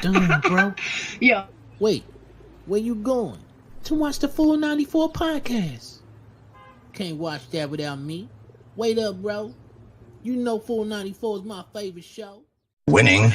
Done, bro. Yo. Wait, where you going? To watch the Full 94 podcast. Can't watch that without me. Wait up, bro. You know Full 94 is my favorite show. Winning.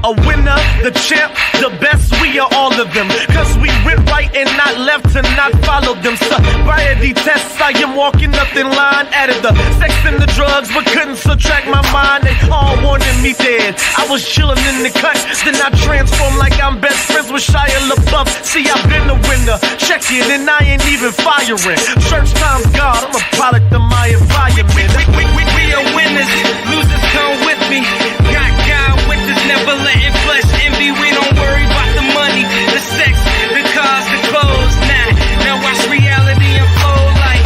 A winner, the champ, the best, we are all of them. Cause we went right and not left to not follow them. Sobriety tests, I am walking up in line. Added the sex and the drugs, but couldn't subtract my mind. They all wanted me dead. I was chilling in the cut, then I transformed like I'm best friends with Shia LaBeouf. See, I've been a winner, check it, and I ain't even firing. Church time's God, I'm a product of my environment. We are winners, losers come with me. Got God with us, never letting flesh envy. We don't worry about the money, the sex, the cars, the clothes. Now watch reality unfold like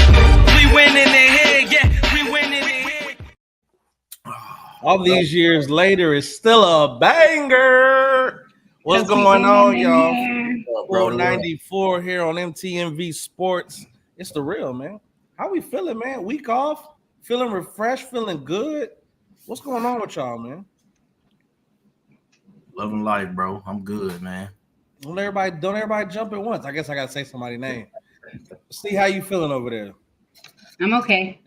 we winning the head, yeah, we winning the head. All these years later, it's still a banger. What's going on, y'all? Bro, 94 here on MTMV Sports. It's the real, man. How we feeling, man? Week off? Feeling refreshed? Feeling good? What's going on with y'all, man? Loving life, bro. I'm good, man. Don't everybody jump at once. I guess I gotta say somebody's name. See how you feeling over there. I'm okay.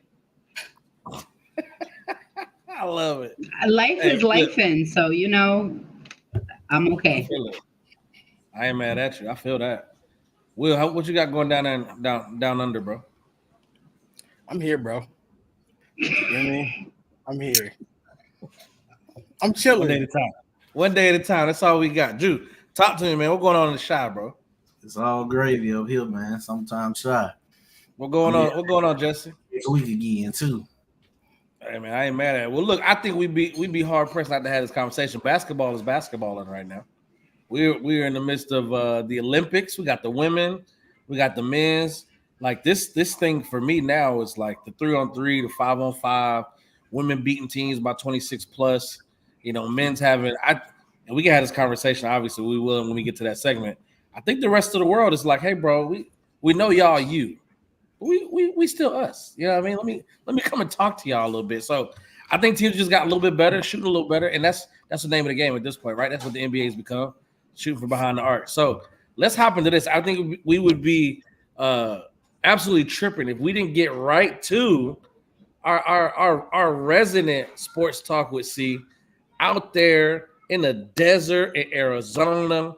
I love it. Life is lifing, so you know, I'm okay. I ain't mad at you. I feel that. Will, what you got going down under, bro? I'm here, bro. You know what I mean? I'm here. I'm chilling. One day at a time. That's all we got. Drew, talk to me, man. What's going on in the shy, bro? It's all gravy up here, man. Sometimes shy. What going on? What's going on, Jesse? We could get in too. Hey man, I ain't mad at it. Well, look, I think we'd be hard pressed not to have this conversation. Basketball is basketballing right now. We're in the midst of the Olympics. We got the women, we got the men's. Like this thing for me now is like the 3-on-3, the 5-on-5, women beating teams by 26 plus. You know, men's having and we can have this conversation. Obviously, we will when we get to that segment. I think the rest of the world is like, hey, bro, we know y'all you. We still us. You know what I mean? Let me come and talk to y'all a little bit. So I think teams just got a little bit better, shooting a little better, and that's the name of the game at this point, right? That's what the NBA has become, shooting from behind the arc. So let's hop into this. I think we would be absolutely tripping if we didn't get right to our resident sports talk with Cee out there in the desert in Arizona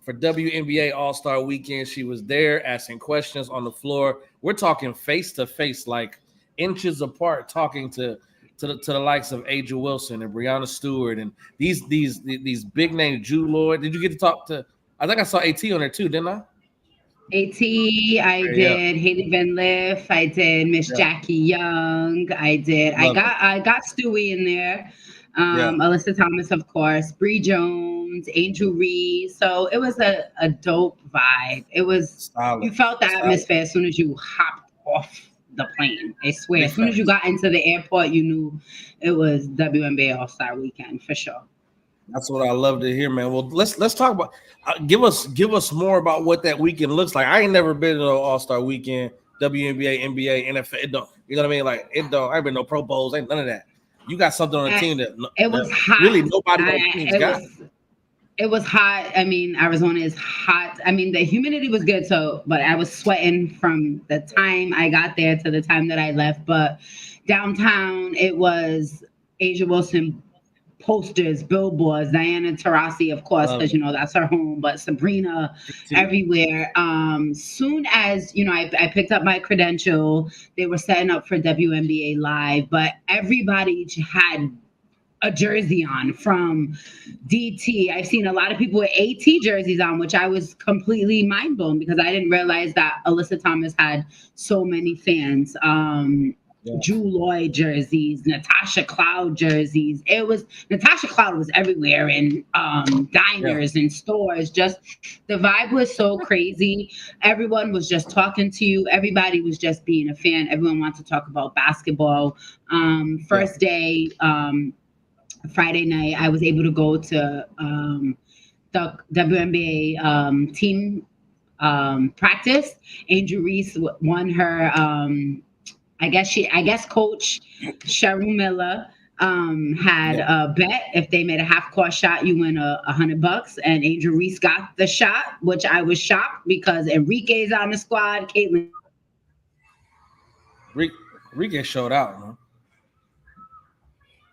for WNBA All-Star Weekend. She was there asking questions on the floor. We're talking face to face, like inches apart, talking to the likes of Aja Wilson and Breanna Stewart and these big names. Drew Lloyd. Did you get to talk to? I think I saw AT on there too, didn't I? AT, I did Haley Van Liff, I did Miss Jackie Young, I got Stewie in there, Alyssa Thomas, of course, Bree Jones, Angel Reese. So it was a dope vibe. It was solid. You felt the atmosphere as soon as you hopped off the plane. I swear, as soon as you got into the airport, you knew it was WNBA All-Star Weekend for sure. That's what I love to hear, man. Well, let's talk about. Give us more about what that weekend looks like. I ain't never been to an All-Star Weekend, WNBA, NBA, NFL. It don't, you know what I mean? Like it don't. I ain't been no Pro Bowls. Ain't none of that. You got something on the team that it was hot. Really nobody on the team's got. It was hot. I mean, Arizona is hot. I mean, the humidity was good, but I was sweating from the time I got there to the time that I left. But downtown, it was Aja Wilson posters, billboards, Diana Taurasi, of course, because that's her home, but Sabrina everywhere. Soon as I picked up my credential, they were setting up for WNBA Live, but everybody had a jersey on from DT. I've seen a lot of people with AT jerseys on, which I was completely mind blown because I didn't realize that Alyssa Thomas had so many fans. Drew Lloyd jerseys, Natasha Cloud jerseys. Natasha Cloud was everywhere in diners and stores. Just the vibe was so crazy. Everyone was just talking to you. Everybody was just being a fan. Everyone wanted to talk about basketball. First day, Friday night, I was able to go to the WNBA team practice. Angel Reese won her. I guess Coach Cheryl Miller had a bet. If they made a half court shot, you win $100. And Angel Reese got the shot, which I was shocked because Enrique's on the squad. Caitlin. Enrique showed out, man.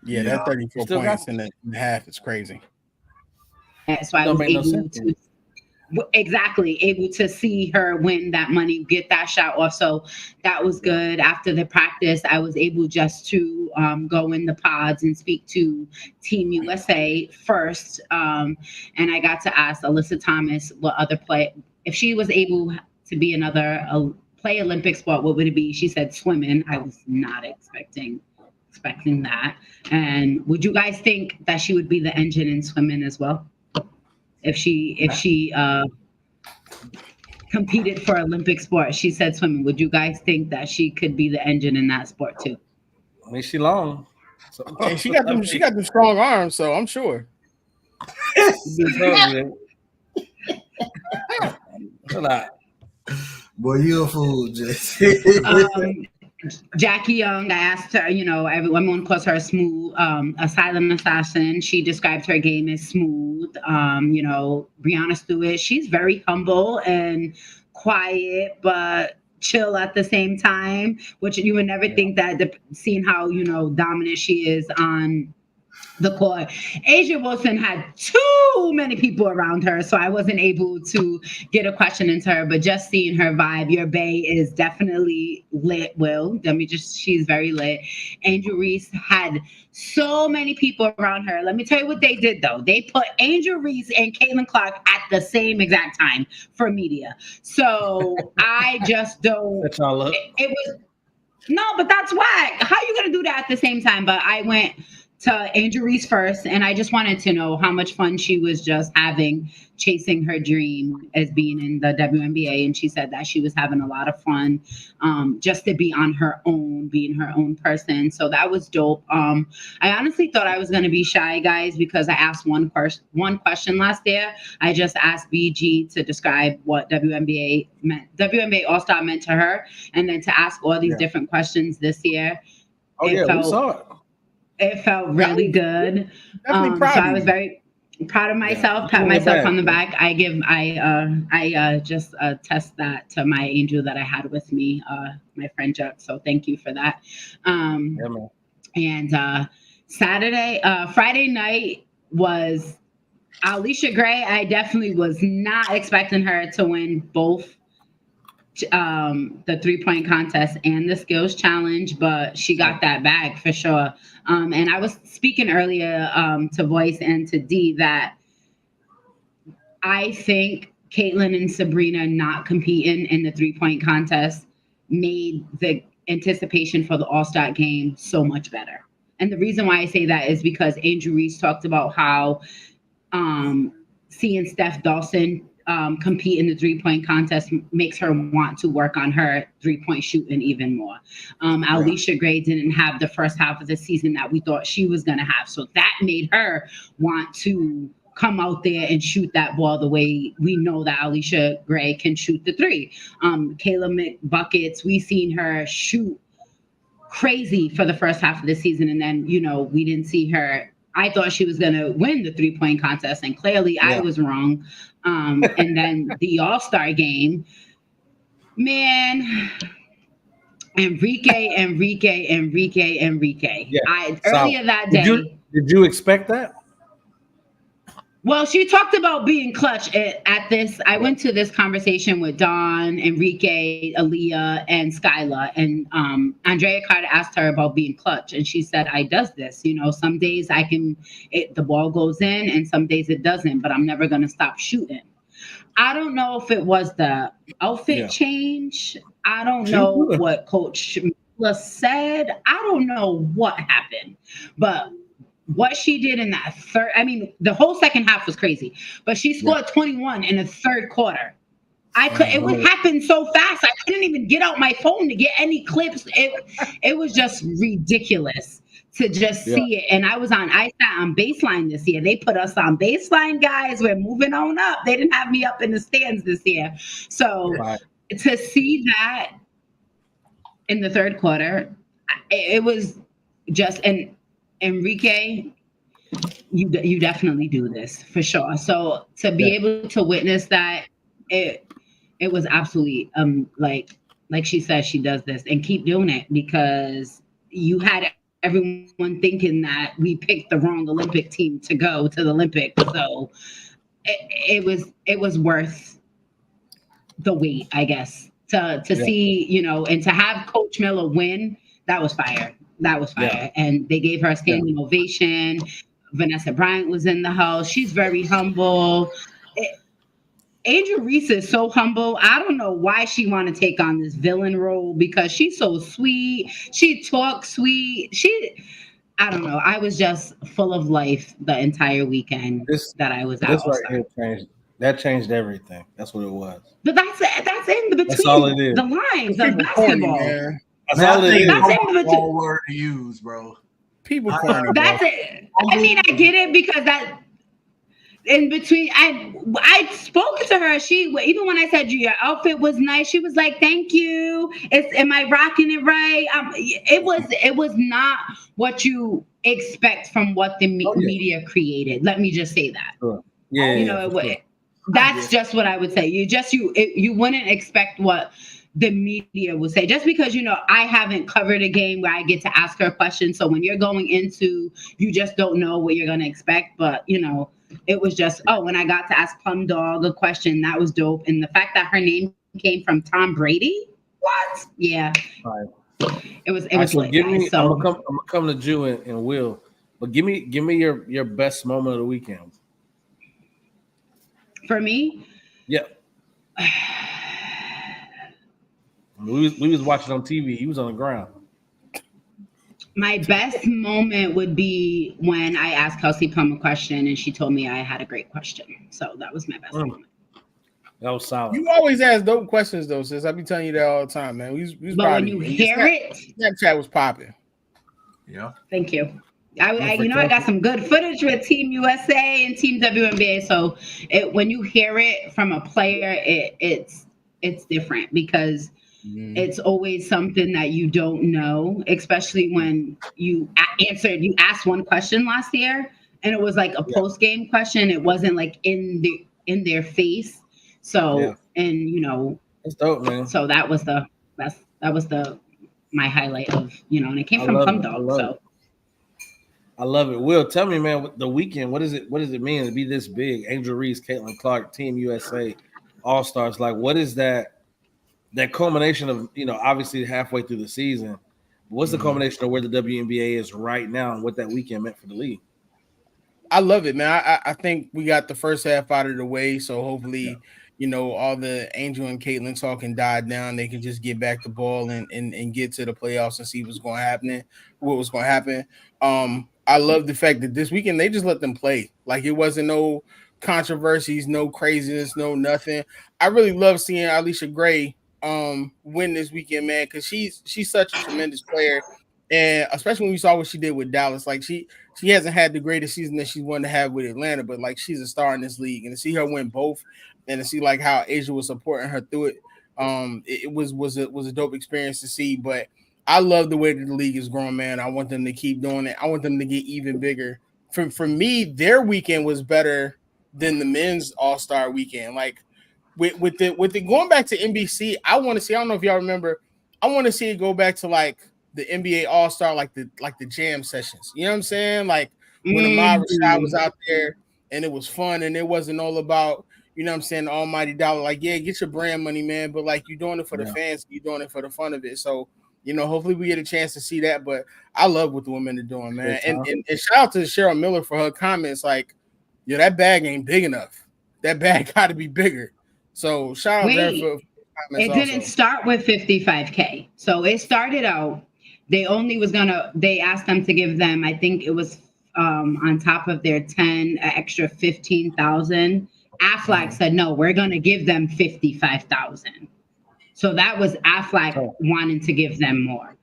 Yeah, that 34 points in the half is crazy. So I was able to able to see her win that money, get that shot off. So that was good. After the practice, I was able just to go in the pods and speak to Team USA first. And I got to ask Alyssa Thomas what other play, if she was able to be another play Olympic sport, what would it be? She said swimming. I was not expecting that. And would you guys think that she would be the engine in swimming as well? If she competed for Olympic sport, she said swimming. Would you guys think that she could be the engine in that sport too? I mean, she long. So. And she got them strong arms, so I'm sure. Boy, you a fool, Jesse. Jackie Young, I asked her, everyone calls her smooth, a silent assassin. She described her game as smooth. Breanna Stewart, she's very humble and quiet, but chill at the same time, which you would never think that, seeing how, dominant she is on the court. Asia Wilson had too many people around her, so I wasn't able to get a question into her, but just seeing her vibe, your bae is definitely lit, Will. She's very lit. Angel Reese had so many people around her. Let me tell you what they did, though. They put Angel Reese and Caitlin Clark at the same exact time for media. So I just don't... That's all up. It was... No, but that's whack. How are you going to do that at the same time? But I went to Angel Reese first, and I just wanted to know how much fun she was just having chasing her dream as being in the WNBA. And she said that she was having a lot of fun just to be on her own, being her own person. So that was dope. I honestly thought I was going to be shy, guys, because I asked one question last year. I just asked BG to describe what WNBA All-Star meant to her, and then to ask all these different questions this year. We saw it. It felt really good. So I was very proud of myself. Pat myself on the back. I just test that to my angel that I had with me, my friend Chuck. So thank you for that. And Friday night was Alicia Gray. I definitely was not expecting her to win both the 3-point contest and the skills challenge, but she got that bag for sure. And I was speaking earlier to Voice and to D that I think Caitlin and Sabrina not competing in the 3-point contest made the anticipation for the All-Star game so much better. And the reason why I say that is because Angel Reese talked about how seeing Steph Dawson compete in the 3-point contest makes her want to work on her 3-point shooting even more. Alicia Gray didn't have the first half of the season that we thought she was going to have. So that made her want to come out there and shoot that ball the way we know that Alicia Gray can shoot the 3. Kayla McBuckets, we seen her shoot crazy for the first half of the season. And then, we didn't see her. I thought she was going to win the 3-point contest, and clearly I was wrong. And then the All-Star game, man, Enrique. Yeah, earlier that day. Did you expect that? Well, she talked about being clutch at this. I went to this conversation with Dawn, Enrique, Aaliyah, and Skyla. And Andrea Carter asked her about being clutch. And she said, I does this. Some days the ball goes in and some days it doesn't, but I'm never going to stop shooting. I don't know if it was the outfit change. I don't know what Coach Miller said. I don't know what happened. But what she did in that third, the whole second half was crazy, but she scored 21 in the third quarter. It would happen so fast. I couldn't even get out my phone to get any clips. It was just ridiculous to just see it. And I sat on baseline this year. They put us on baseline, guys. We're moving on up. They didn't have me up in the stands this year. So to see that in the third quarter, it was just, and Enrique, you definitely do this for sure. So to be able to witness that, it was absolutely like she says, she does this and keep doing it, because you had everyone thinking that we picked the wrong Olympic team to go to the Olympics. So it was worth the wait, I guess, to see, you know, and to have Coach Miller win. That was fire. That was fire. And they gave her a standing ovation. Vanessa Bryant was in the house. She's very humble. Angel Reese is so humble. I don't know why she want to take on this villain role, because she's so sweet. She talks sweet. I don't know. I was just full of life the entire weekend that I was out. That changed everything. That's what it was. But that's in between the lines of basketball. That's all it is. That's one word to use, bro. People corny. That's it. I mean, I get it, because that in between, I spoke to her. She, even when I said your outfit was nice, she was like, "Thank you. Am I rocking it right?" It was not what you expect from what the media created. Let me just say that. Sure. Yeah, you know, that's just what I would say. You wouldn't expect what the media would say, just because, you know, I haven't covered a game where I get to ask her questions. So when you're going into, you just don't know what you're going to expect. But, you know, it was just, when I got to ask Plum Dog a question, that was dope. And the fact that her name came from Tom Brady, what? Yeah. Right. It was lit. I'm gonna come to Jew and Will, but give me your best moment of the weekend. For me? Yeah. We was watching on TV. He was on the ground. My best moment would be when I asked Chelsey Plum a question and she told me I had a great question. So that was my best moment. That was solid. You always ask dope questions, though, sis. I be telling you that all the time, man. But when you hear it, Snapchat was popping. Yeah. Thank you. I got some good footage with Team USA and Team WNBA. So when you hear it from a player, it's different, because it's always something that you don't know, especially when you asked one question last year and it was like a post-game question. It wasn't like in their face. So, and you know, it's dope, man. So that was my highlight of, you know, and it came from Plum Dog. So I love it. Will, tell me, man, the weekend, what does it mean to be this big? Angel Reese, Caitlin Clark, Team USA, All-Stars. Like, what is that culmination of, you know, obviously halfway through the season? What's the culmination of where the WNBA is right now and what that weekend meant for the league? I love it, man. I think we got the first half out of the way, so hopefully, you know, all the Angel and Caitlin talk can die down. They can just get back the ball and get to the playoffs and see what was going to happen. I love the fact that this weekend they just let them play. Like, it wasn't no controversies, no craziness, no nothing. I really love seeing Alicia Gray win this weekend, man, because she's such a tremendous player. And especially when you saw what she did with Dallas, like she hasn't had the greatest season that she wanted to have with Atlanta, but like she's a star in this league. And to see her win both, and to see like how Asia was supporting her through it, it was a dope experience to see. But I love the way that the league is growing, man. I want them to keep doing it. I want them to get even bigger. For me, their weekend was better than the men's All-Star weekend. Like with it going back to NBC, I want to see. I don't know if y'all remember. I want to see it go back to like the NBA All-Star, like the jam sessions. You know what I'm saying? Like when Ahmad Rashad was out there and it was fun and it wasn't all about, you know what I'm saying, the almighty dollar. Like, yeah, get your brand money, man, but like you're doing it for the fans, you're doing it for the fun of it. So, you know, hopefully we get a chance to see that. But I love what the women are doing, man. And shout out to Cheryl Miller for her comments. Like, yeah, that bag ain't big enough. That bag got to be bigger. So shout out there for comments. It didn't start with 55K. So it started out. They asked them to give them, I think it was on top of their 10, extra 15,000. Aflac said, no, we're going to give them 55,000. So that was Aflac wanting to give them more.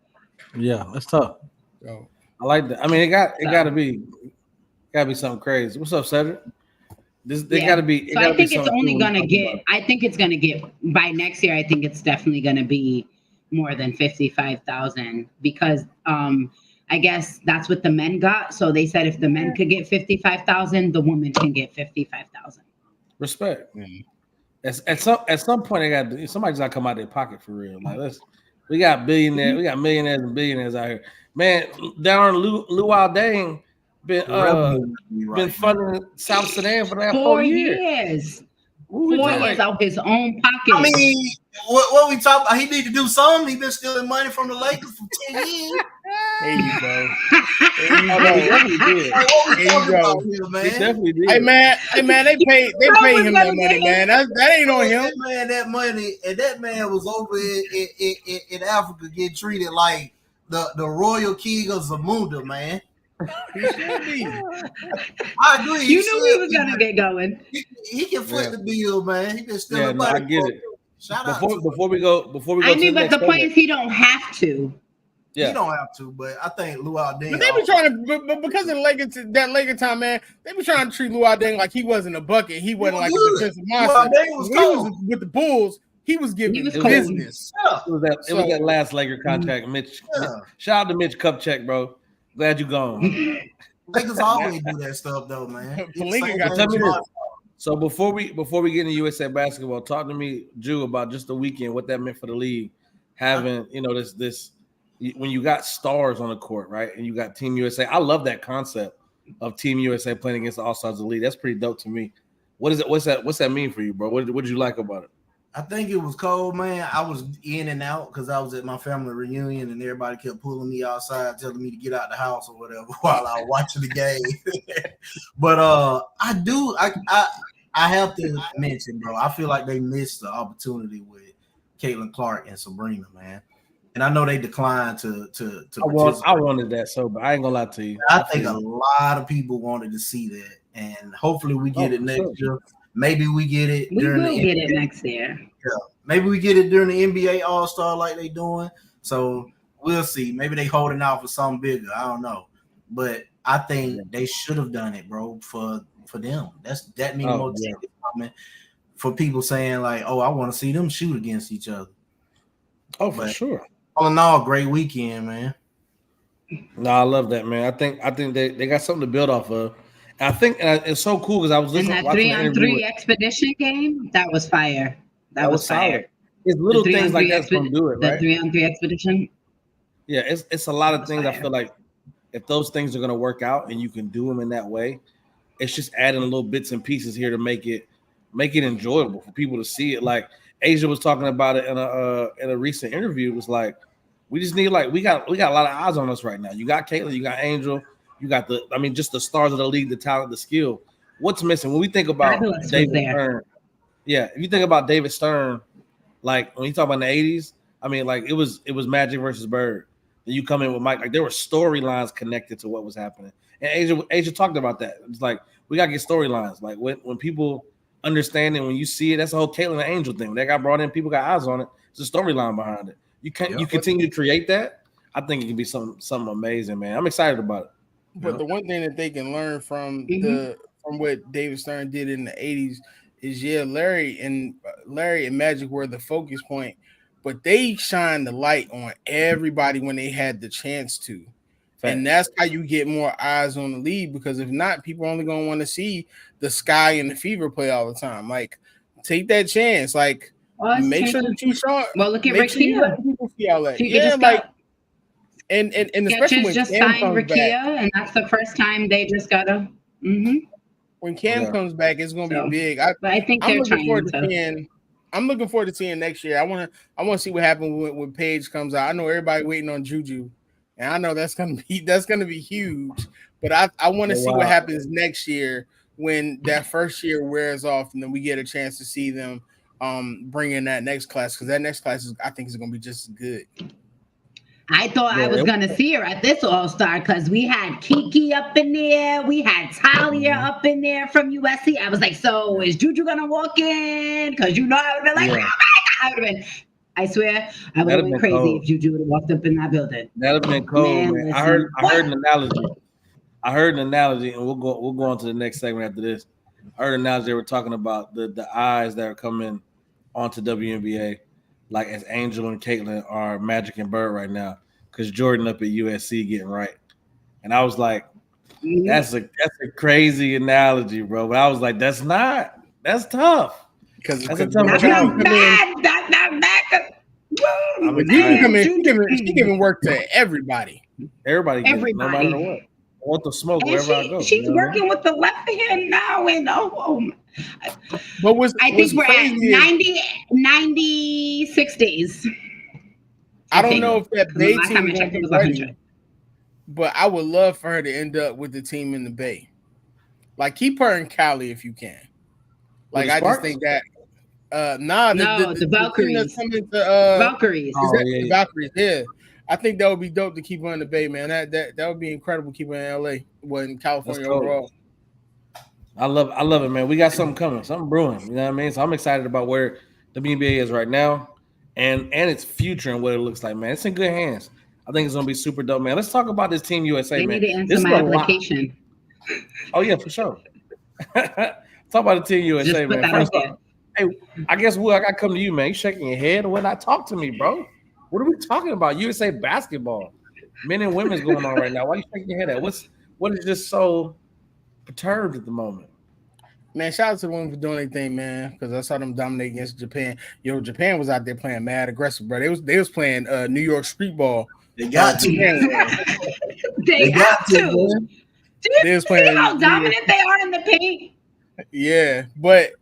Yeah, that's tough. I like that. I mean, it got to be something crazy. What's up, Cedric? Got to be. So I think it's only going to get. I think it's going to get by next year. I think it's definitely going to be more than 55,000, because I guess that's what the men got. So they said if the men could get 55,000, the woman can get 55,000. Respect. At some point, somebody's got to come out of their pocket for real. Like we got billionaires, we got millionaires and billionaires out here. Man, down Luau Dang been funding South Sudan for the last 4 years. 4 years out his own pocket. I mean, what we talk about? He need to do something. He been stealing money from the Lakers for 10 years. There you go. He definitely did. He definitely did. Hey man, they pay him that money, man. That ain't on him. That money, and that man was over in Africa getting treated like the royal king of Zamunda, man. He should be. I agree. You knew he was gonna get going. He can foot the bill, man. He been stealing money. I get it. Shout out before we go. I mean, but the point is, he don't have to. Yeah. You don't have to, but I think Luau Deng. But they be trying to, but because of that Laker time, man, they be trying to treat Luau Deng like he wasn't a bucket. He wasn't like a defensive monster. When he was with the Bulls, he was giving business. Yeah. It was that last Laker contract, Mitch. Shout out to Mitch Kupchak, bro. Glad you gone. Lakers always do that stuff, though, man. So before we get into USA basketball, talk to me, Drew, about just the weekend, what that meant for the league, having this. When you got stars on the court, right, and you got Team USA. I love that concept of Team USA playing against the All-Stars of the league. That's pretty dope to me. What is it? What's that mean for you, bro? What did you like about it? I think it was cold, man. I was in and out because I was at my family reunion and everybody kept pulling me outside, telling me to get out the house or whatever while I was watching the game. But I have to mention, bro, I feel like they missed the opportunity with Caitlin Clark and Sabrina, man. And I know they declined to I wanted that, so but I ain't gonna lie to you. I think a lot of people wanted to see that, and hopefully we get it next year. Maybe we get it. We will get it next year. Yeah, maybe we get it during the NBA All-Star like they doing. So we'll see. Maybe they holding out for something bigger. I don't know, but I think they should have done it, bro. For them, that means more coming for people saying like, "Oh, I want to see them shoot against each other." Oh, for sure. All in all, great weekend, man. No, I love that, man. I think they got something to build off of. And I think it's so cool because I was listening to that 3-on-3 expedition game. That was fire. That was fire. Solid. It's little things like that's gonna do it, right? The 3-on-3 expedition. Yeah, it's a lot of things. Fire. I feel like if those things are gonna work out and you can do them in that way, it's just adding little bits and pieces here to make it enjoyable for people to see it. Like Asia was talking about it in a recent interview. It was like we just need we got a lot of eyes on us right now. You got Caitlin, you got Angel, you got just the stars of the league, the talent, the skill. What's missing when we think about David Stern? Yeah, if you think about David Stern, like when you talk about in the 80s, I mean, like it was Magic versus Bird. Then you come in with Mike, like there were storylines connected to what was happening. And Asia talked about that. It's like we gotta get storylines. Like when people understand it, when you see it, that's the whole Caitlin and Angel thing. They got brought in, people got eyes on it. There's a storyline behind it. You continue to create that. I think it can be something amazing, man. I'm excited about it. But the one thing that they can learn from from what David Stern did in the 80s is Larry and Magic were the focus point, but they shined the light on everybody when they had the chance to. And that's how you get more eyes on the league, because if not, people are only going to want to see the Sky and the Fever play all the time. Like, take that chance. Like, make sure that you show. Well, look at Rakia. People see all that. Yeah, like, and especially when just Cam signed comes Rakia, back, and that's the first time they just got a. When Cam comes back, it's going to be big. But I think I'm looking forward to seeing next year. I want to see what happens when Paige comes out. I know everybody waiting on Juju. And I know that's gonna be huge, but I want to see what happens next year when that first year wears off, and then we get a chance to see them bring in that next class, because that next class I think is gonna be just as good. I thought I was gonna see her at this All-Star because we had Kiki up in there, we had Talia up in there from USC. I was like, so is Juju gonna walk in? Because I would have been like, oh my God, I would have been. I swear, I would have been crazy cold. If Juju would have walked up in that building. That'd have been cold, man. I heard an analogy. And we'll go on to the next segment after this. I heard an analogy. They were talking about the eyes that are coming onto WNBA, like as Angel and Caitlin are Magic and Bird right now. because Jordan up at USC getting right. And I was like, that's a crazy analogy, bro. But I was like, that's tough. Because that's a tough. That's not bad. That's not bad. She giving work to everybody. Everybody, no matter what. I want the smoke and wherever I go. She's working with the left hand now, and But I think we're at 96 days. I don't know if that Bay team is was ready, but I would love for her to end up with the team in the Bay. Like, keep her in Cali if you can. Like, I just think that the Valkyries. Valkyries. The Valkyries, yeah. I think that would be dope to keep her in the Bay, man. That would be incredible to keep her in LA, in California overall. I love it, man. We got something coming, something brewing. You know what I mean? So I'm excited about where the WNBA is right now and its future and what it looks like, man. It's in good hands. I think it's gonna be super dope, man. Let's talk about this Team USA, they man. Need to answer my application. Oh yeah, for sure. Talk about the Team USA, man. First off, hey, I guess I gotta come to you, man. You shaking your head when I talk to me, bro. What are we talking about? USA basketball, men and women's going on right now. Why are you shaking your head at? What is just so perturbed at the moment? Man, shout out to the women for doing their thing, man. Because I saw them dominate against Japan. Japan was out there playing mad aggressive, bro. They was playing New York street ball. They got to. They got to. Do you see how dominant they are in the paint? Yeah, but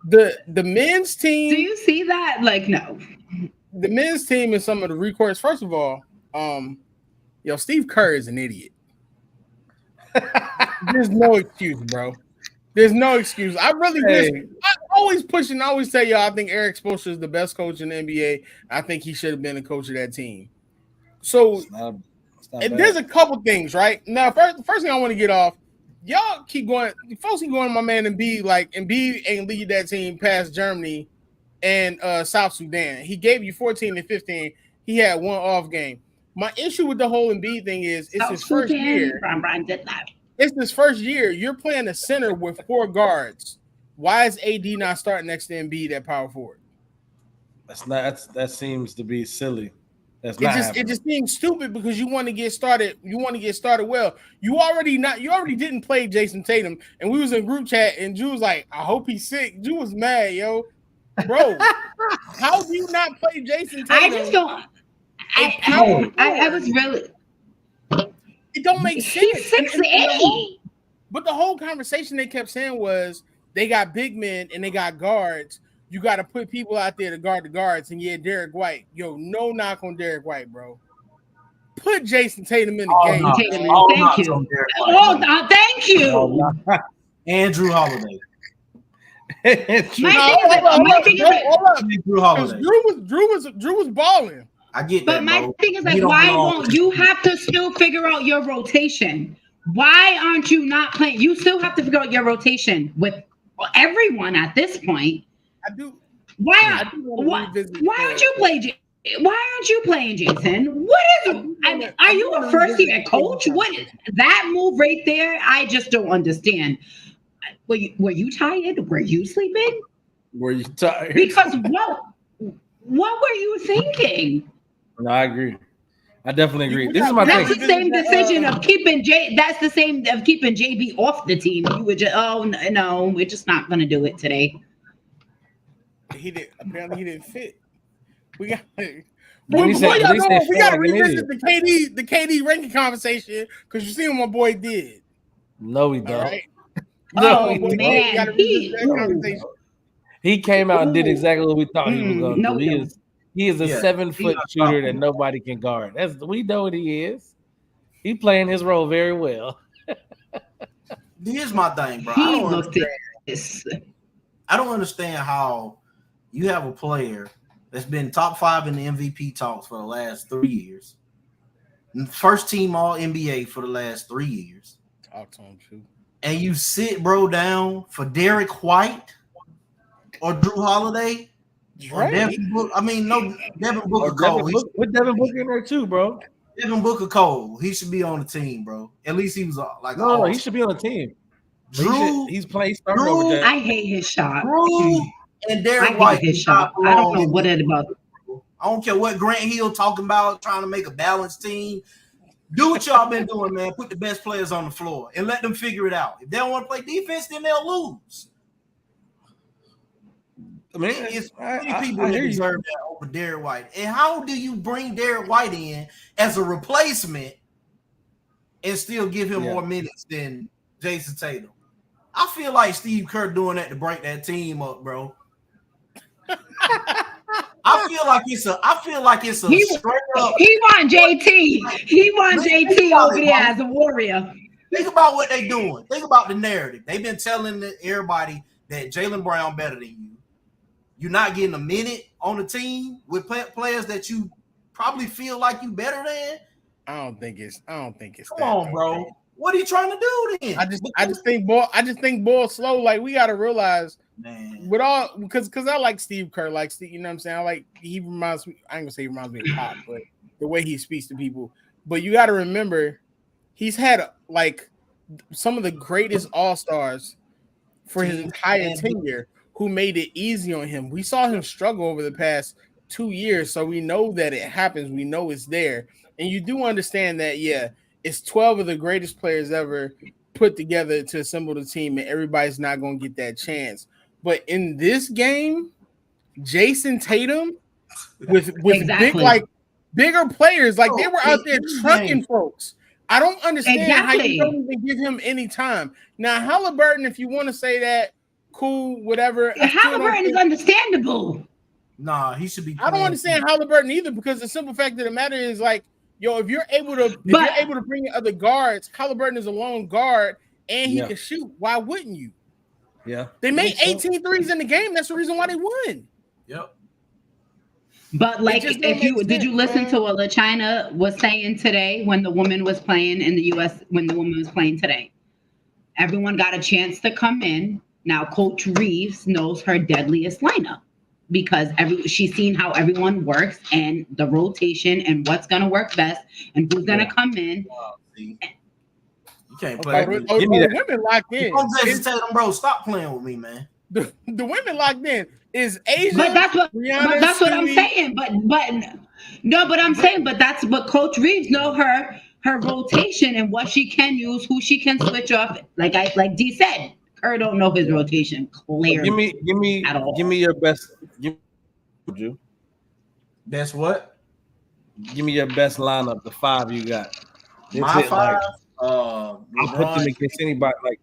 the men's team. Do you see that? Like, no. The men's team and some of the recourse. First of all, Steve Kerr is an idiot. There's no excuse, bro. There's no excuse. I always push and I always tell y'all I think Eric Spoelstra is the best coach in the NBA. I think he should have been the coach of that team. So there's a couple things, right? Now, first thing I want to get off, y'all keep going. Folks keep going to my man Embiid. Like, Embiid ain't lead that team past Germany and South Sudan. He gave you 14 and 15. He had one off game. My issue with the whole Embiid thing is it's his first year. It's his first year. You're playing a center with 4 guards. Why is AD not starting next to Embiid at power forward? That seems to be silly. It just seems stupid because you want to get started. You want to get started well. You already didn't play Jason Tatum, and we was in group chat, and Drew was like, "I hope he's sick." Drew was mad, yo, bro. How do you not play Jason Tatum? I just don't. I was really. It don't make sense. He's 6'8". But the whole conversation they kept saying was they got big men and they got guards. You got to put people out there to guard the guards. And yeah, Derek White. Yo, no knock on Derek White, bro. Put Jason Tatum in the game. Thank you. Thank you. Andrew Holiday. Drew was balling. I get that. But my thing is like, why won't you have to still figure out your rotation? Why aren't you not playing? You still have to figure out your rotation with everyone at this point. I do. Why aren't you playing? Why aren't you playing, Jason? What is? Are you a first-year coach? What that move right there? I just don't understand. Were you tired? Were you sleeping? Were you tired? Because what were you thinking? No, I agree. I definitely agree. This is my thing. That's the same decision of keeping That's the same of keeping JB off the team. You would just, no, we're just not going to do it today. Apparently he didn't fit. We got. We got to revisit the KD ranking conversation because you see what my boy did. No, we don't. Right? Man, he came out and did exactly what we thought he was going to do. He is a 7-foot shooter that nobody can guard. We know what he is. He playing his role very well. Here's my thing, bro. I don't understand how you have a player that's been top 5 in the MVP talks for the last 3 years, first team All NBA for the last 3 years. Talk to him, too. And you sit bro down for Derek White or Drew Holiday. Right. Devin Booker Cole. Put Devin Booker in there too, bro. Devin Booker Cole. He should be on the team, bro. At least he was no, he should be on the team. Drew, he's playing starting over there. I hate his shot. Drew and Derek White. His shot. I don't know what it about. I don't care what Grant Hill talking about, trying to make a balanced team. Do what y'all been doing, man. Put the best players on the floor and let them figure it out. If they don't want to play defense, then they'll lose. I mean, it's many people that deserve that over Derrick White. And how do you bring Derrick White in as a replacement and still give him more minutes than Jason Tatum? I feel like Steve Kerr doing that to break that team up, bro. I feel like it's a straight up. He want JT. He want JT over there as a warrior. Think about what they doing. Think about the narrative. They've been telling everybody that Jaylen Brown better than you. You're not getting a minute on the team with players that you probably feel like you better than. I don't think it's. Come on, bro. What are you trying to do then? I just think ball slow. Like we gotta realize, man. With all because I like Steve Kerr, like Steve, you know what I'm saying. He reminds me. I ain't gonna say he reminds me of Pop, but the way he speaks to people. But you got to remember, he's had like some of the greatest All-Stars for his entire tenure, who made it easy on him. We saw him struggle over the past 2 years, so we know that it happens. We know it's there, and you do understand that. Yeah. It's 12 of the greatest players ever put together to assemble the team, and everybody's not going to get that chance. But in this game, Jason Tatum with bigger players, like they were out there trucking folks. I don't understand how you don't even give him any time. Now, Halliburton, if you want to say that, cool, whatever. Halliburton is understandable. Nah, he should be. I don't understand Halliburton either, because the simple fact of the matter is, like, yo, if you're able to bring in other guards, Halliburton is a lone guard and he can shoot. Why wouldn't you? Yeah. They made 18 threes in the game. That's the reason why they won. Yep. But like, did you listen to what LaChina was saying today when the woman was playing in the US, when the woman was playing today? Everyone got a chance to come in. Now Coach Reeves knows her deadliest lineup, because she's seen how everyone works and the rotation and what's gonna work best and who's gonna come in. You can't play. Give me that. Women locked in. Bro, stop playing with me, man. The women locked in is Asia. But that's what I'm saying. But I'm saying that's what Coach Reeves know her rotation and what she can use, who she can switch off. Like D said. Kerr don't know his rotation clearly. Give me your best. Best what? Give me your best lineup. The 5 you got. My 5. I'll put them against anybody. Like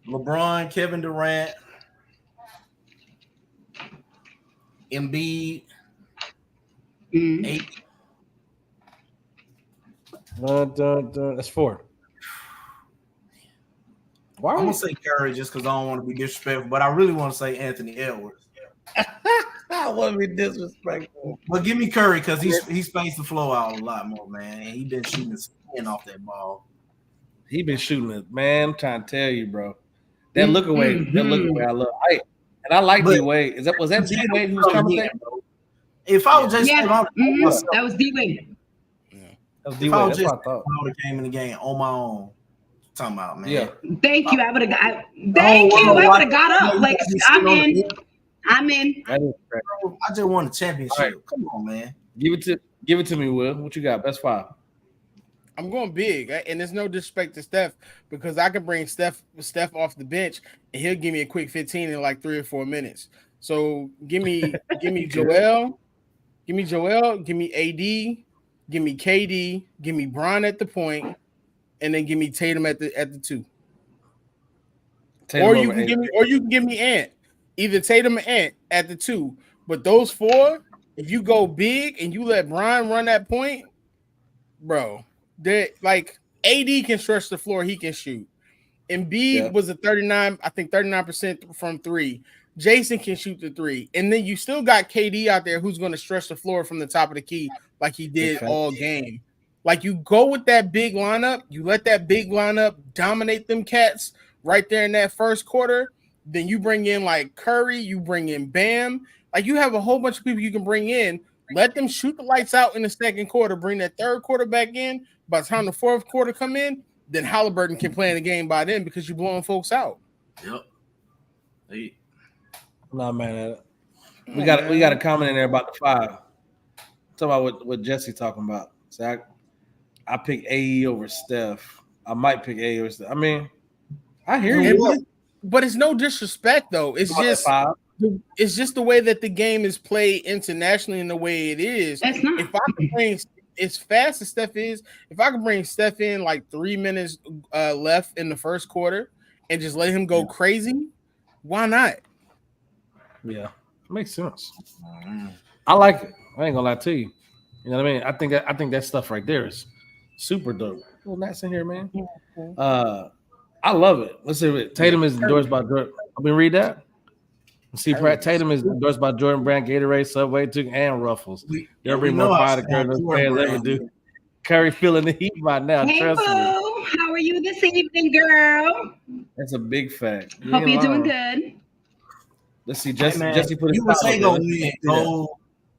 LeBron, Kevin Durant, Embiid, 8. That's 4. I'm gonna say Curry just because I don't want to be disrespectful, but I really want to say Anthony Edwards. I want to be disrespectful, but give me Curry because he spaced the flow out a lot more, man. And he been shooting the skin off that ball. He been shooting it, man. I'm trying to tell you, bro. That look away, I love. I like D Wade. Was that D Wade who was coming there? If I was just that was D Wade. That was D Wade. That's what I thought. I would have came in the game on my own. Talking about, man. Yeah. Thank you. I would have got. I would have got up. Like I'm in. I just won a championship. Right. Come on, man. Give it to me, Will. What you got? Best 5. I'm going big, and there's no disrespect to Steph, because I can bring Steph off the bench and he'll give me a quick 15 in like 3 or 4 minutes. So give me Joel, give me AD, give me KD, give me Bron at the point, and then give me Tatum at the 2. Or you can give me Ant. Either Tatum or Ant at the 2. But those 4, if you go big and you let Bron run that point, bro, like AD can stretch the floor, he can shoot. Embiid was a 39% from 3. Jason can shoot the 3. And then you still got KD out there who's going to stretch the floor from the top of the key like he did all game. Like, you go with that big lineup, you let that big lineup dominate them cats right there in that first quarter. Then you bring in like Curry, you bring in Bam. Like, you have a whole bunch of people you can bring in. Let them shoot the lights out in the second quarter. Bring that third quarter back in. By the time the fourth quarter come in, then Halliburton can play in the game by then because you're blowing folks out. Yep. I'm not mad at it. We got a comment in there about the 5. Talk about what Jesse talking about. So I pick AE over Steph. I might pick AE over Steph. I mean, I hear you. But it's no disrespect though. It's just the way that the game is played internationally and the way it is. That's not. If I can bring as fast as Steph is, if I can bring Steph in like 3 minutes left in the first quarter and just let him go crazy, why not? Yeah, makes sense. I like it. I ain't gonna lie to you. You know what I mean? I think that stuff right there is super dope. Well, Nat's in here, man. I love it. Let's see. Tatum is endorsed by Jordan. I mean, read that. See, Tatum is endorsed by Jordan Brand, Gatorade, Subway, and Ruffles. They'll bring more fire to Curry than fans ever do. Curry feeling the heat by now. Hey, trust me. How are you this evening, girl? That's a big fact. Hope you're doing good. Let's see. Jesse put his USA gonna win gold.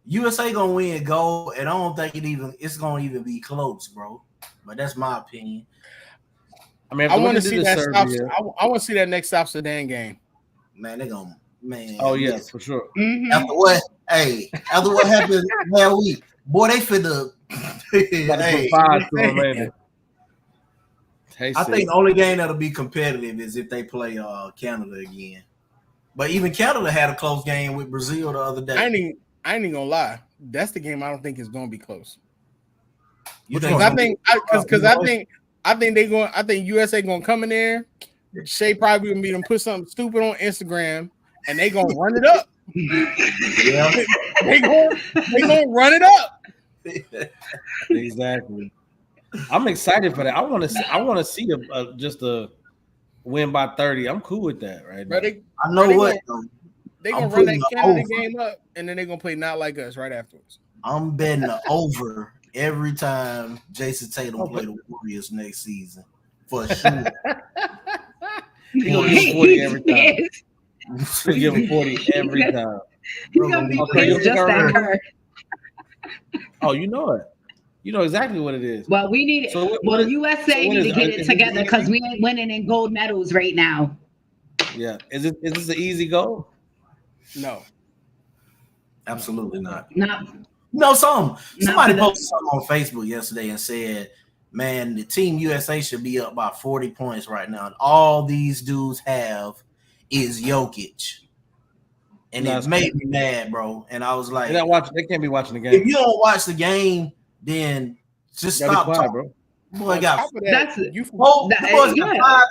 USA gonna win gold, and I don't think it's gonna even be close, bro. But that's my opinion. I mean, I want to see that. I want to see that next South Sudan game. Man, they gonna Oh yeah, for sure. Mm-hmm. After what happened last week, boy, they finna. Hey, I think the only game that'll be competitive is if they play Canada again. But even Canada had a close game with Brazil the other day. I ain't gonna lie. That's the game I don't think is gonna be close. I think USA gonna come in there. Shea probably gonna be them put something stupid on Instagram, and they gonna run it up. Yeah. they gonna run it up. Exactly. I'm excited for that. I want to see just a win by 30. I'm cool with that, right? Bro, I know what they gonna run that Canada game up, and then they gonna play not like us right afterwards. I'm betting the over every time Jason Tatum play the Warriors next season for sure. He's gonna give 40 every time. He'll give him 40 every time. He's gonna be pissed just that hurt. Oh, you know it. You know exactly what it is. Well, we need USA need to get it together because we ain't winning in gold medals right now. Yeah. Is this an easy goal? No. Absolutely not. Somebody posted something on Facebook yesterday and said, man, the team USA should be up by 40 points right now. And all these dudes have is Jokic. And it made me mad, bro. And I was like, they can't be watching the game. If you don't watch the game, then just stop talking, bro. Boy, got 5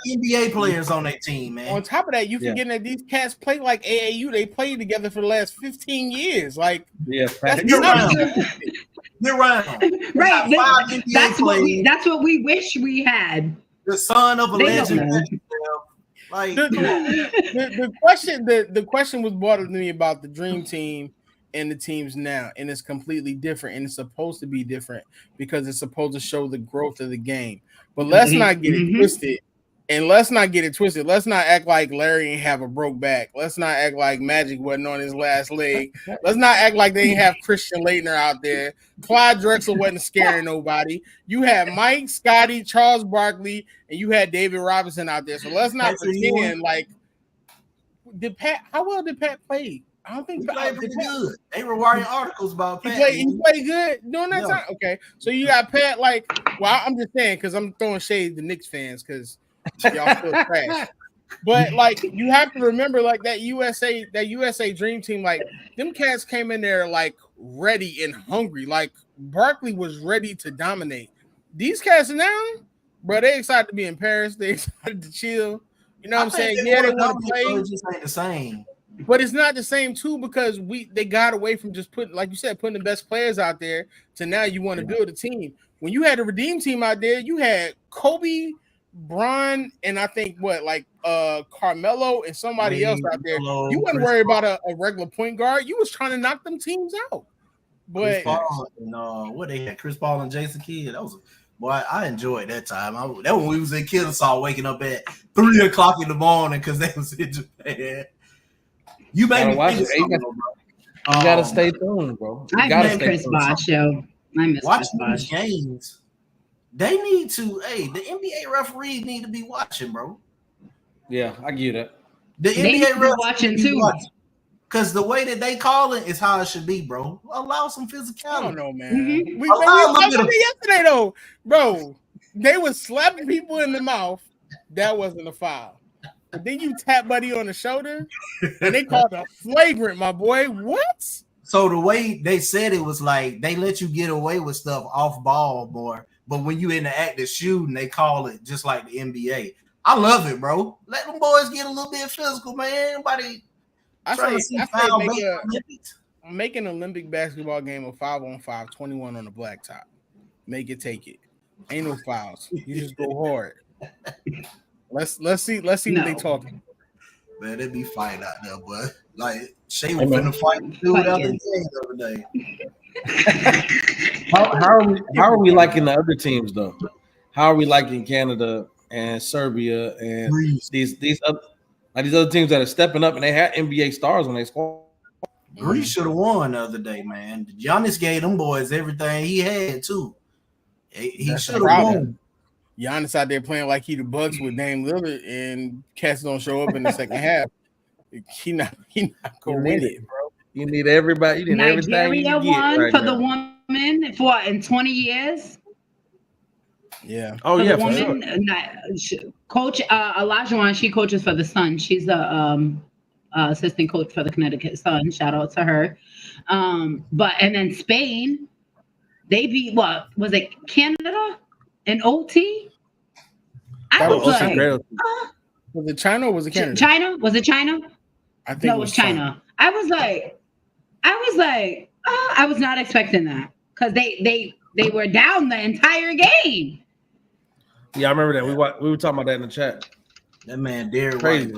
NBA players on that team, man. On top of that, you forgetting that these cats play like AAU. They played together for the last 15 years. Like, yeah, you're right. Right. That's what we wish we had. The son of a legend. Like the question was brought up to me about the dream team and the teams now, and it's completely different, and it's supposed to be different because it's supposed to show the growth of the game. But let's not get it twisted, and let's not get it twisted. Let's not act like Larry ain't have a broke back. Let's not act like Magic wasn't on his last leg. Let's not act like they ain't have Christian Laettner out there. Clyde Drexler wasn't scaring nobody. You had Mike, Scotty, Charles Barkley, and you had David Robinson out there. So let's not pretend like how well did Pat play? I don't think he played pretty good. They were writing articles about Pat. He played good during that time. Okay, so you got Pat. Like, well, I'm just saying because I'm throwing shade to Knicks fans because y'all feel trash. But like, you have to remember, like that USA Dream Team, like them cats came in there like ready and hungry. Like Barkley was ready to dominate. These cats now, bro, they excited to be in Paris. They excited to chill. You know what I'm saying? Yeah, they want to play. It just ain't the same. But it's not the same too because they got away from just putting, like you said, putting the best players out there to now you want to build a team. When you had a Redeem team out there, you had Kobe, Bron, and I think Carmelo and somebody else out there. You wasn't worried about a regular point guard. You was trying to knock them teams out. But what they had, Chris Paul and Jason Kidd. That was boy, I enjoyed that time. That when we was in Kennesaw, waking up at 3:00 in the morning because they was in Japan. You made me think you gotta stay tuned, bro. I miss Chris Bosh show. I miss watching these games. They need to. Hey, the NBA referees need to be watching, bro. Yeah, I get it. The NBA referees watching too. Because the way that they call it is how it should be, bro. Allow some physicality. I don't know, man. Mm-hmm. We talked yesterday, though, bro. They was slapping people in the mouth. That wasn't a foul. But then you tap Buddy on the shoulder, and they called a flagrant, my boy. What? So the way they said it was like they let you get away with stuff off ball, boy. But when you in the act of shooting, they call it just like the NBA. I love it, bro. Let them boys get a little bit physical, man. I make an Olympic basketball game a 5-on-5, 21 on the blacktop. Make it, take it. Ain't no fouls. You just go hard. Let's see what they talking. Man, they be fighting out there, boy. Like Shea was in the fight the other day. How are we liking the other teams though? How are we liking Canada and Serbia and these other teams that are stepping up and they had NBA stars when they scored? Greece should have won the other day, man. Giannis gave them boys everything he had too. He should have won. Giannis out there playing like he the Bucks with Dame Lillard, and cats don't show up in the second half. He not gonna win it, bro. You need everybody. You need Nigeria everything you won right for now. the woman for in 20 years. Yeah. Oh, for yeah, the for woman, sure. Coach Olajuwon, she coaches for the Sun. She's the assistant coach for the Connecticut Sun. Shout out to her. And then Spain, they beat what was it? Canada in OT. I was like, was it China or was it Canada? China? Was it China? I think no, it was China. I was like, I was not expecting that because they were down the entire game. Yeah, I remember that. We were talking about that in the chat. That man, Derek White,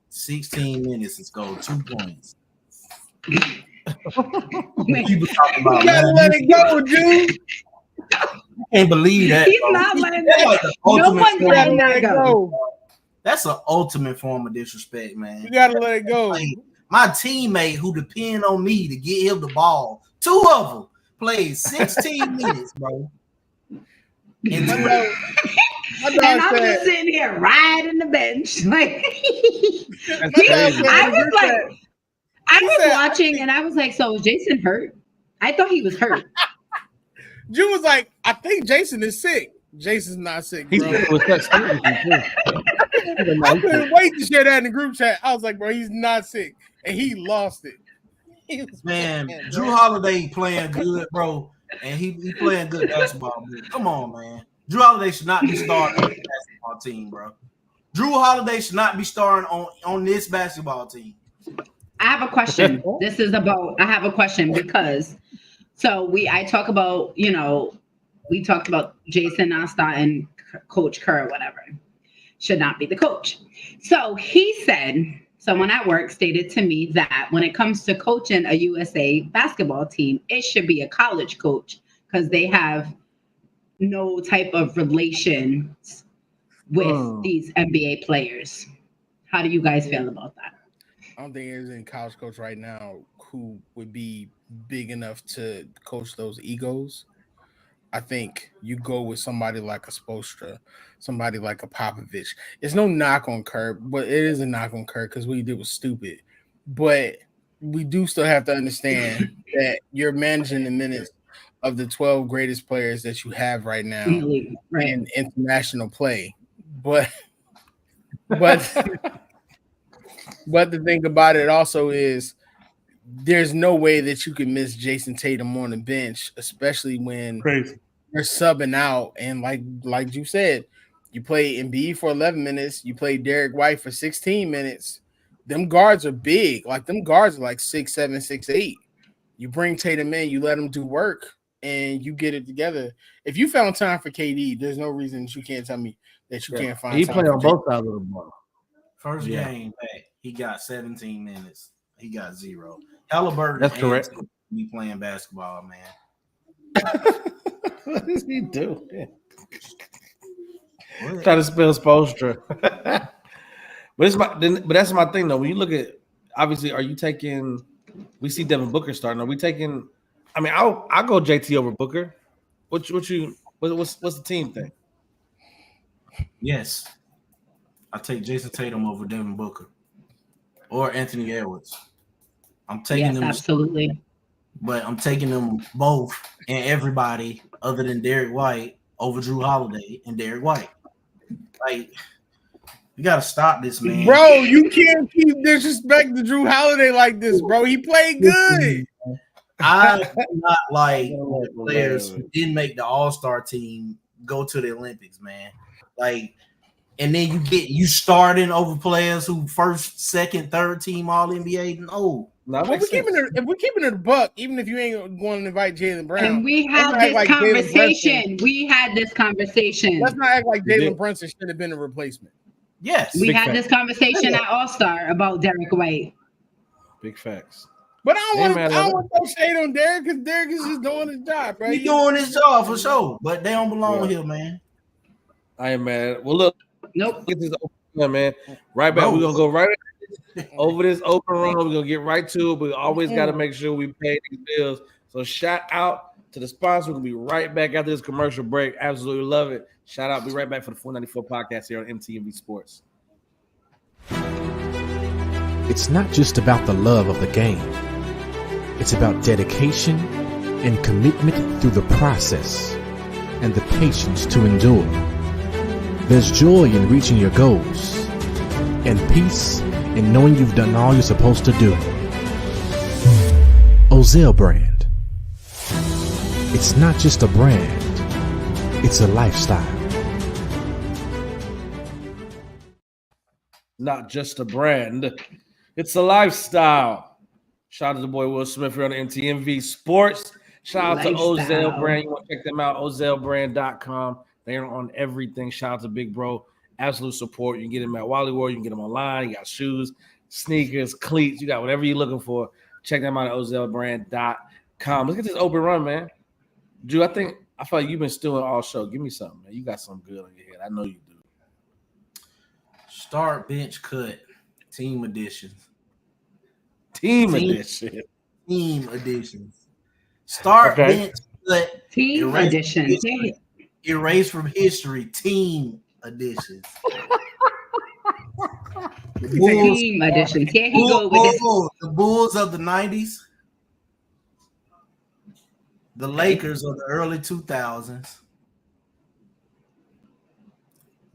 16 minutes and scored 2 points. People talking about, you gotta let it go, dude. I can't believe that. He's not letting that go. No one's letting that go. That's an ultimate form of disrespect, man. You gotta let it go. My teammate who depend on me to get him the ball, 2 of them played 16 minutes, bro. And I'm just sitting here riding the bench. Like I was watching and I was like, so is Jason hurt? I thought he was hurt. Drew was like, I think Jason is sick. Jason's not sick, bro. I couldn't wait to share that in the group chat. I was like, bro, he's not sick. And he lost it. Man, Drew Holiday playing good, bro. And he playing good basketball. Bro. Come on, man. Drew Holiday should not be starting on the basketball team, bro. Drew Holiday should not be starting on this basketball team. I have a question. I have a question because I talk about, we talked about Jason Asta and Coach Kerr, whatever, should not be the coach. So he said, someone at work stated to me that when it comes to coaching a USA basketball team, it should be a college coach because they have no type of relations with these NBA players. How do you guys feel about that? I don't think there's any college coach right now who would be big enough to coach those egos. I think you go with somebody like a Spoelstra, somebody like a Popovich. It's no knock on Kerr, but it is a knock on Kerr because what he did was stupid. But we do still have to understand that you're managing the minutes of the 12 greatest players that you have right now in international play. But the thing about it also is there's no way that you can miss Jason Tatum on the bench, especially when you're subbing out. And like you said, you play Embiid for 11 minutes, you play Derek White for 16 minutes. Them guards are big. Like them guards are like 6'7", 6'8". You bring Tatum in, you let him do work, and you get it together. If you found time for KD, there's no reason that you can't tell me that you can't find. He time played for on KD. both sides of the ball. First game back, he got 17 minutes. He got 0. Halliburton, that's correct. Be playing basketball, man. What does he do? Try to spell Spoelstra. But that's my thing though. When you look at, obviously, are you taking? We see Devin Booker starting. Are we taking? I mean, I'll go JT over Booker. What's the team thing? Yes, I take Jason Tatum over Devin Booker or Anthony Edwards. I'm taking Yes, them, absolutely. but I'm taking them both and everybody other than Derek White over Drew Holiday and Derek White. Like, you got to stop this, man. Bro, you can't keep disrespecting Drew Holiday like this, bro. He played good. I do not like players who didn't make the All-Star team go to the Olympics, man. Like, and then you starting over players who first, second, third team All-NBA. No. If we're keeping it a buck, even if you ain't going to invite Jaylen Brown, And we had this conversation. Let's not act like Jalen Brunson should have been a replacement. Yes. We had this conversation at All-Star about Derek White. Big facts. But I don't want no shade on Derek because Derek is just doing his job, right? He's doing his job for sure, but they don't belong here, man. I am mad. Well, look. Nope. Get this open, man. Right back. We're gonna go right over this open run. We're gonna get right to it. We always got to make sure we pay these bills. So shout out to the sponsor. We'll be right back after this commercial break. Absolutely love it. Shout out. Be right back for the 494 podcast here on MTV Sports. It's not just about the love of the game. It's about dedication and commitment through the process and the patience to endure. There's joy in reaching your goals and peace in knowing you've done all you're supposed to do. Ozell brand. It's not just a brand, it's a lifestyle. Not just a brand, it's a lifestyle. Shout out to the boy Will Smith here on MTMV Sports. Shout out to Ozell Brand. You want to check them out, ozellbrand.com. They're on everything. Shout out to Big Bro. Absolute support. You can get them at Wally World. You can get them online. You got shoes, sneakers, cleats. You got whatever you're looking for. Check them out at ozellbrand.com. Let's get this open run, man. Drew, I feel like you've been stewing all show. Give me something, man. You got something good on your head. I know you do. Start, bench, cut. Team editions. Team editions. Start, bench, cut. Team edition. Erase from history. Team editions. Team editions. Here he go with this. The Bulls of the 90s. The Lakers of the early 2000s.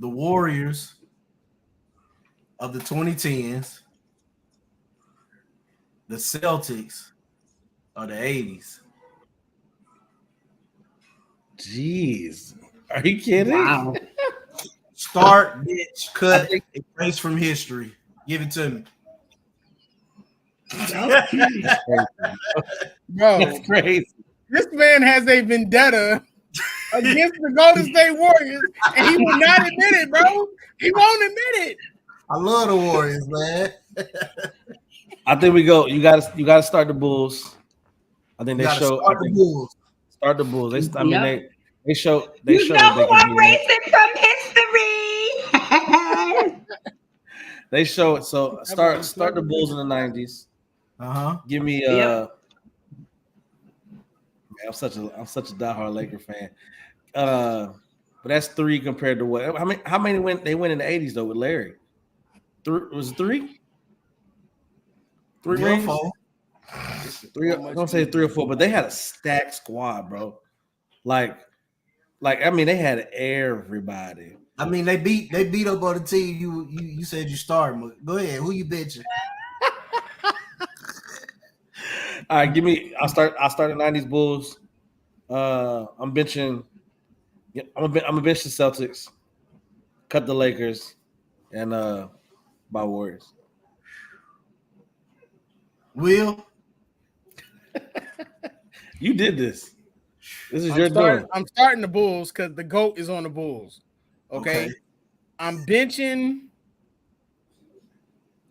The Warriors of the 2010s. The Celtics of the 80s. Jeez. Are you kidding? Wow. Start, bitch, cut, erase from history. Give it to me. Bro, that's crazy. This man has a vendetta against the Golden State Warriors, and he will not admit it, bro. He won't admit it. I love the Warriors, man. I think we go. You gotta start the Bulls. I think they show. Start the Bulls. Start the Bulls. They show. They show. You know who I'm racing from history. They show it. So start the Bulls in the 90s. Give me man, I'm such a diehard Laker fan. But that's 3 compared to what? How many they win in the 80s though with Larry? 3 was it 3? 3 rings? 4. 3. I'm gonna say 3 or 4, but they had a stacked squad, bro. Like I mean, they had everybody. I mean, they beat up on the team. You said you started. Go ahead. Who you benching? All right, give me. I'll start the 90s Bulls. I'm benching. I'm gonna bench the Celtics, cut the Lakers, and buy Warriors. Will, you did this. This is your doing. I'm starting the Bulls because the GOAT is on the Bulls. Okay. I'm benching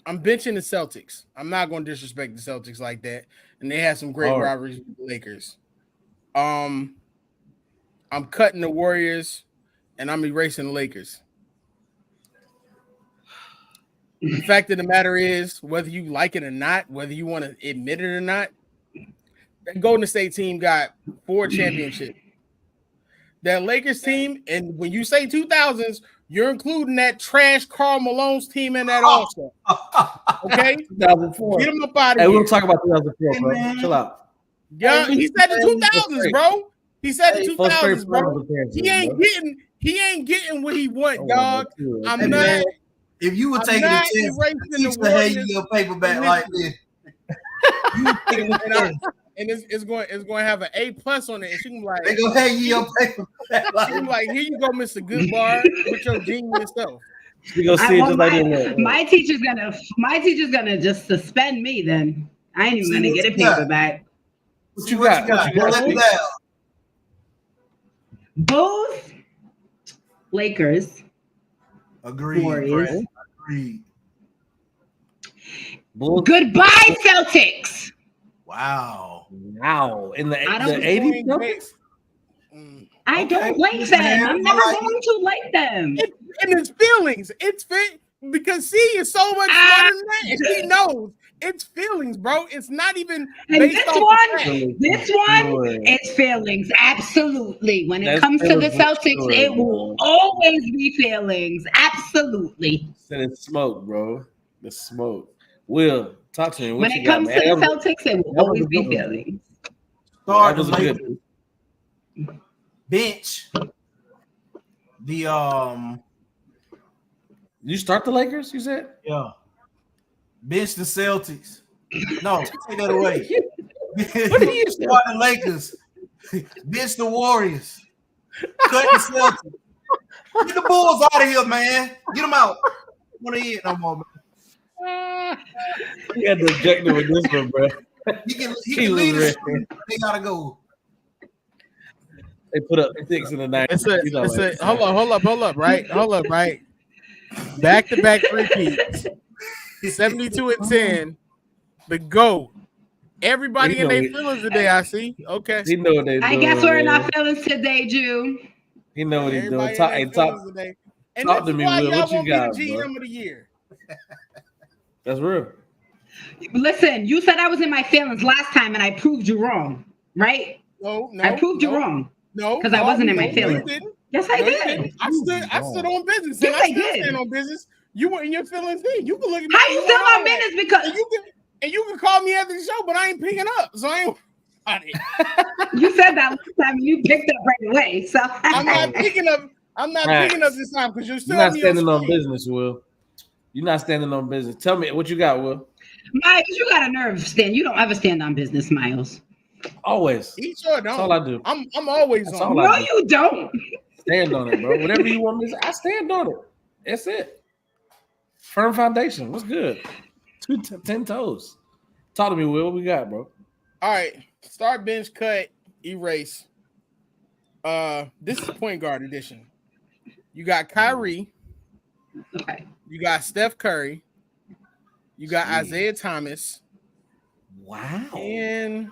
the Celtics. I'm not going to disrespect the Celtics like that. And they had some great rivalries with the Lakers. I'm cutting the Warriors, and I'm erasing the Lakers. The fact of the matter is, whether you like it or not, whether you want to admit it or not, that Golden State team got 4 championships. That Lakers team, and when you say 2000s, You're including that trash Karl Malone's team in that All-Star. Okay? 2004. Get him up out of Hey, here. we'll talk about 2004, bro. Chill out. Yeah, he said the 2000s, bro. He said the 2000s, bro. He ain't getting what he want, dog. I'm not. If you were taking a chance, to hand you your paperback like this, and it's going to have an A+ on it, and she can be like, they gonna hand you your paperback. She can be like, here you go, Mr. Goodbar, with your genius self. We gonna see it just like that. My teacher's gonna just suspend me. Then I ain't even gonna get a paperback. What you got? Both Lakers. Agreed. Warriors. Agreed. Goodbye, Celtics. Wow. In the 80s. I don't like them. I'm never going to like them. And it's feelings. It's because Cee is so much smarter than that. And she knows it's feelings, bro. It's not even. And this one, it's feelings. Absolutely. When it comes to the Celtics, it will always be feelings. Absolutely. Said it's smoke, bro. The smoke. Will, talk to me. When it comes to the Celtics, it will always be feelings. Start the bench. You start the Lakers, you said? Yeah. Bench the Celtics. No, take that away. What do you start the Lakers? Bench the Warriors. Cut the Celtics. Get the Bulls out of here, man. Get them out. I want to hear it no more, man. He had the objective with this one, bro. He can lead us. They gotta go. They put up 6 in the 90s. Hold up, right? Back-to-back repeats. 72-10. The GOAT. Everybody in their feelings today, I see. Okay. He know what they doing. I guess we're in our feelings today, Jew. He know what he's doing. Talk to me, Will. What you got, GM of the year. That's real. Listen, you said I was in my feelings last time, and I proved you wrong, right? No. I proved you wrong. No, because I wasn't in my feelings. Yes, I did. I stood on business. Yes, I did. Stand on business. You were in your feelings then. You can look at me. How you still on business? Because you can call me after the show, but I ain't picking up. So I ain't. You said that last time. You picked up right away. So I'm not picking up. I'm not picking up this time because you're not standing on business, Will. You're not standing on business. Tell me what you got, Will. Miles, you got a nerve stand. You don't ever stand on business, Miles. Always. Each or don't. That's all I do. I'm always That's on. No, you don't. Stand on it, bro. Whatever you want me to say, I stand on it. That's it. Firm foundation. What's good? 10 toes. Talk to me, Will. What we got, bro? All right. Start, bench, cut, erase. This is point guard edition. You got Kyrie. Okay. You got Steph Curry. You got Isaiah Thomas. Wow. And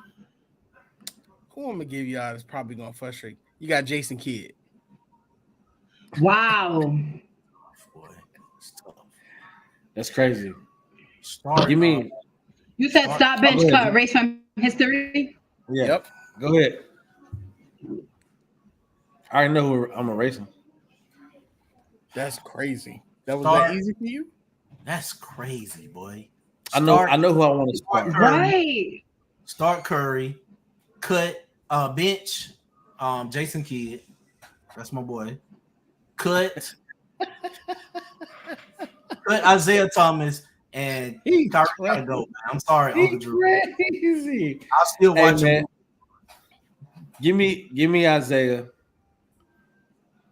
who I'm gonna give y'all that's probably gonna frustrate. You got Jason Kidd. Wow. That's crazy. You mean you said stop, bench, cut, erase from history? Yeah. Yep. Go ahead. I already know who I'm erasing. That's crazy. That was that easy for you? That's crazy, boy. I know who I want to start. Right. Start Curry, cut bench, Jason Kidd. That's my boy. Cut Isaiah Thomas and Kyrie gotta go, man. I'm sorry, Uncle Drew. Crazy. I'll still watch him. Give me Isaiah.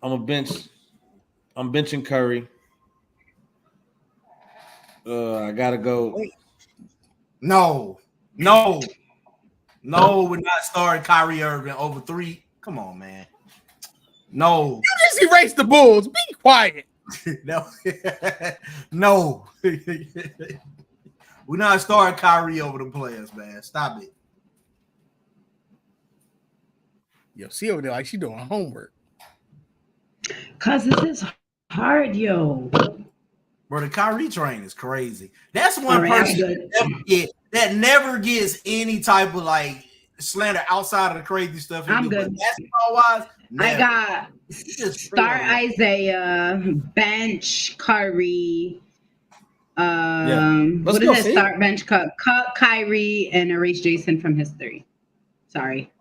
I'm benching Curry. I gotta go. No, we're not starting Kyrie Irving over 3. Come on, man. No. You just erased the Bulls. Be quiet. No. We're not starting Kyrie over the players, man. Stop it. Yo, see over there like she doing homework. Cause this is hard, yo. Bro, the Kyrie train is crazy. That's one person that never gets any type of like slander outside of the crazy stuff. I'm good. Basketball wise, I got Start Isaiah, bench Curry. Let's What go, is it? see? Start bench cut Kyrie and erase Jason from history. Sorry.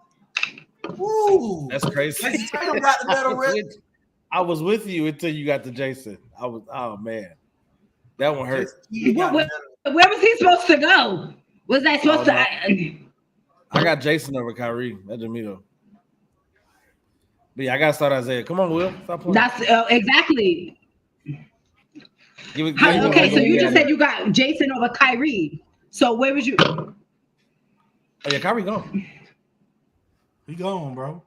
Ooh, That's crazy. Jason Tatum got the better rep. I was with you until you got to Jason. Oh man, that one hurt. Where was he supposed to go? Was I supposed to? I got Jason over Kyrie. That's me though. But yeah, I gotta start Isaiah. Come on, Will. Stop playing. That's exactly. Okay, so you just said you got Jason over Kyrie. So where was you? Oh yeah, Kyrie gone. He gone, bro.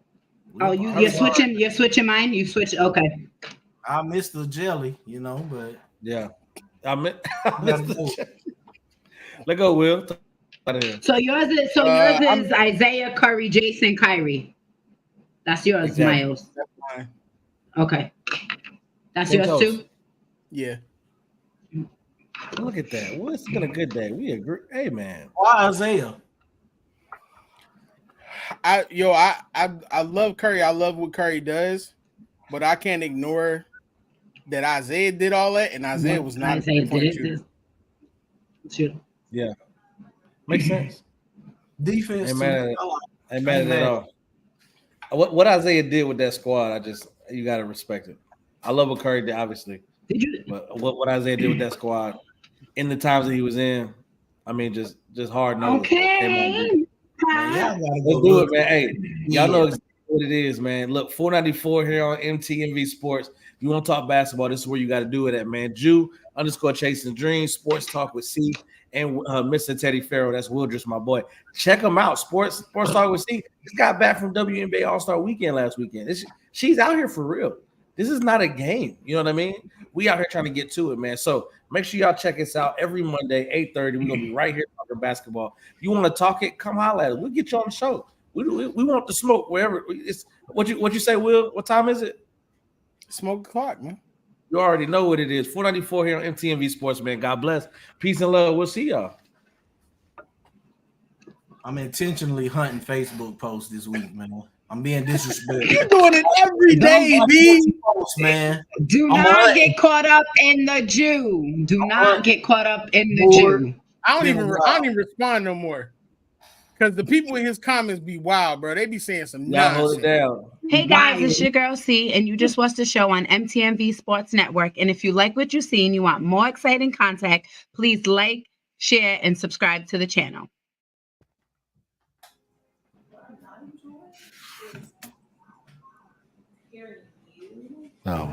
Oh, you're switching. You're switching mine. You switch. Okay. I missed the jelly, but yeah, I missed the jelly. Let go, Will. So yours is Isaiah, Curry, Jason, Kyrie. That's yours, exactly. Miles. That's fine. Okay. That's yours too? Yeah. Look at that. Well, it's been a good day. We agree. Hey, man. Why Isaiah? I love Curry. I love what Curry does, but I can't ignore that Isaiah did all that, and Isaiah was not Isaiah a shooter. Yeah. Makes sense. Defense. Ain't mad at it at all. What Isaiah did with that squad, you gotta respect it. I love what Curry did, obviously. Did you? But what Isaiah did with that squad in the times that he was in, I mean, just hard nosed. Okay. Let's do it, man. Hey, y'all know exactly what it is, man. Look, 494 here on MTMV Sports. If you want to talk basketball, this is where you got to do it at, man. Jew_Chasing Dreams, Sports Talk with C, and Mr. Teddy Farrell. That's Wildress, my boy. Check him out. Sports Talk with C. Just got back from WNBA All-Star Weekend last weekend. She's out here for real. This is not a game. You know what I mean? We out here trying to get to it, man. So make sure y'all check us out every Monday, 8:30. We're going to be right here talking basketball. You want to talk it? Come holler at us. We'll get you on the show. We want the smoke wherever. It's what you say, Will? What time is it? Smoke the clock, man. You already know what it is. 494 here on MTMV Sports, man. God bless. Peace and love. We'll see y'all. I'm intentionally hunting Facebook posts this week, man. I'm being disrespectful. You're doing it every day, B. Man. Do not get caught up in the Jew. Do not get caught up in the Jew. I don't even respond no more. Because the people in his comments be wild, bro. They be saying some nonsense. Hold it down. Hey guys, it's your girl C, and you just watched the show on MTMV Sports Network. And if you like what you see and you want more exciting content, please like, share, and subscribe to the channel. No.